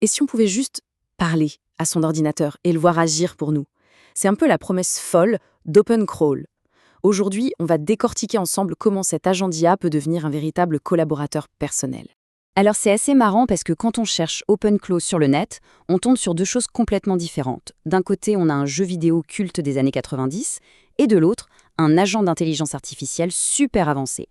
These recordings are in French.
Et si on pouvait juste parler à son ordinateur et le voir agir pour nous? C'est un peu la promesse folle d'OpenCrawl. Aujourd'hui, on va décortiquer ensemble comment cet agent d'IA peut devenir un véritable collaborateur personnel. Alors c'est assez marrant parce que quand on cherche OpenClaw sur le net, on tombe sur deux choses complètement différentes. D'un côté, on a un jeu vidéo culte des années 90, et de l'autre, un agent d'intelligence artificielle super avancé.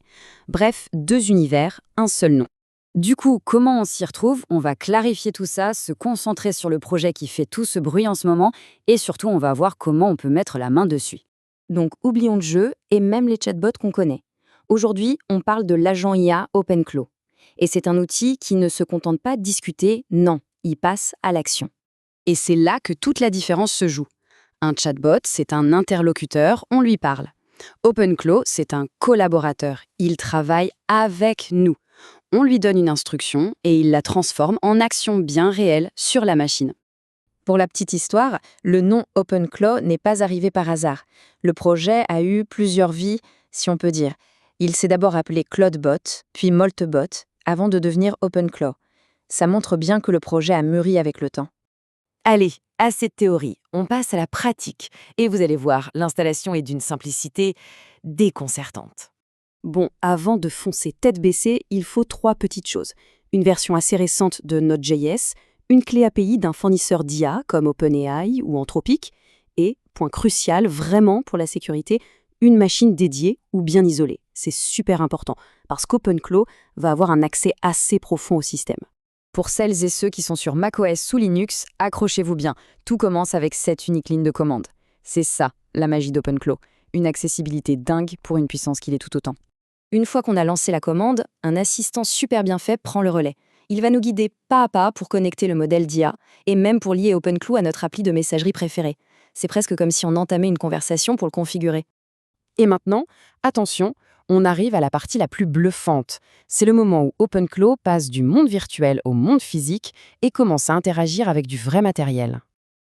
Bref, deux univers, un seul nom. Du coup, comment on s'y retrouve? On va clarifier tout ça, se concentrer sur le projet qui fait tout ce bruit en ce moment, et surtout on va voir comment on peut mettre la main dessus. Donc oublions le jeu et même les chatbots qu'on connaît. Aujourd'hui, on parle de l'agent IA OpenClaw. Et c'est un outil qui ne se contente pas de discuter, non, il passe à l'action. Et c'est là que toute la différence se joue. Un chatbot, c'est un interlocuteur, on lui parle. OpenClaw, c'est un collaborateur, il travaille avec nous. On lui donne une instruction et il la transforme en action bien réelle sur la machine. Pour la petite histoire, le nom OpenClaw n'est pas arrivé par hasard. Le projet a eu plusieurs vies, si on peut dire. Il s'est d'abord appelé CloudBot, puis Moltebot, avant de devenir OpenClaw. Ça montre bien que le projet a mûri avec le temps. Allez, assez de théorie, on passe à la pratique. Et vous allez voir, l'installation est d'une simplicité déconcertante. Bon, avant de foncer tête baissée, il faut trois petites choses. Une version assez récente de Node.js, une clé API d'un fournisseur d'IA comme OpenAI ou Anthropic, et, point crucial vraiment pour la sécurité, une machine dédiée ou bien isolée. C'est super important, parce qu'OpenClaw va avoir un accès assez profond au système. Pour celles et ceux qui sont sur macOS ou Linux, accrochez-vous bien, tout commence avec cette unique ligne de commande. C'est ça, la magie d'OpenClaw, une accessibilité dingue pour une puissance qui l'est tout autant. Une fois qu'on a lancé la commande, un assistant super bien fait prend le relais. Il va nous guider pas à pas pour connecter le modèle d'IA et même pour lier OpenClaw à notre appli de messagerie préférée. C'est presque comme si on entamait une conversation pour le configurer. Et maintenant, attention, on arrive à la partie la plus bluffante. C'est le moment où OpenClaw passe du monde virtuel au monde physique et commence à interagir avec du vrai matériel.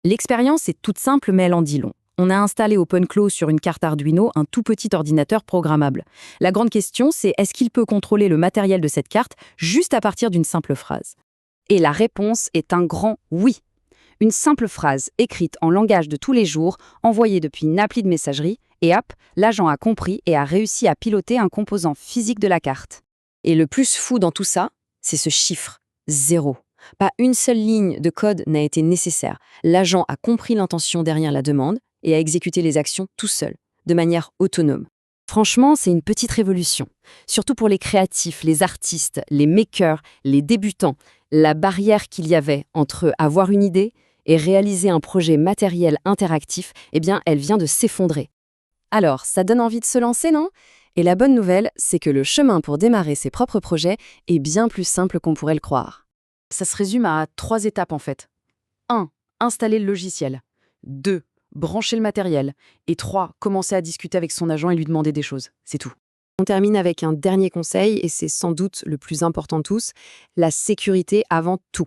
L'expérience est toute simple mais elle en dit long. On a installé OpenClaw sur une carte Arduino, un tout petit ordinateur programmable. La grande question, c'est est-ce qu'il peut contrôler le matériel de cette carte juste à partir d'une simple phrase? Et la réponse est un grand oui. Une simple phrase écrite en langage de tous les jours, envoyée depuis une appli de messagerie, et hop, l'agent a compris et a réussi à piloter un composant physique de la carte. Et le plus fou dans tout ça, c'est ce chiffre, 0. Pas une seule ligne de code n'a été nécessaire. L'agent a compris l'intention derrière la demande et a exécuté les actions tout seul, de manière autonome. Franchement, c'est une petite révolution. Surtout pour les créatifs, les artistes, les makers, les débutants. La barrière qu'il y avait entre avoir une idée et réaliser un projet matériel interactif, eh bien, elle vient de s'effondrer. Alors, ça donne envie de se lancer, non? Et la bonne nouvelle, c'est que le chemin pour démarrer ses propres projets est bien plus simple qu'on pourrait le croire. Ça se résume à 3 étapes en fait. 1. Installer le logiciel. 2. Brancher le matériel. Et 3. Commencer à discuter avec son agent et lui demander des choses. C'est tout. On termine avec un dernier conseil, et c'est sans doute le plus important de tous, la sécurité avant tout.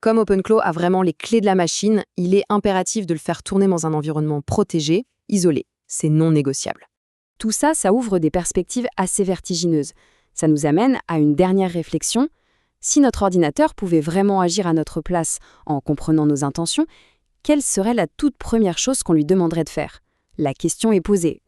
Comme OpenClaw a vraiment les clés de la machine, il est impératif de le faire tourner dans un environnement protégé, isolé. C'est non négociable. Tout ça, ça ouvre des perspectives assez vertigineuses. Ça nous amène à une dernière réflexion. Si notre ordinateur pouvait vraiment agir à notre place en comprenant nos intentions, quelle serait la toute première chose qu'on lui demanderait de faire? La question est posée.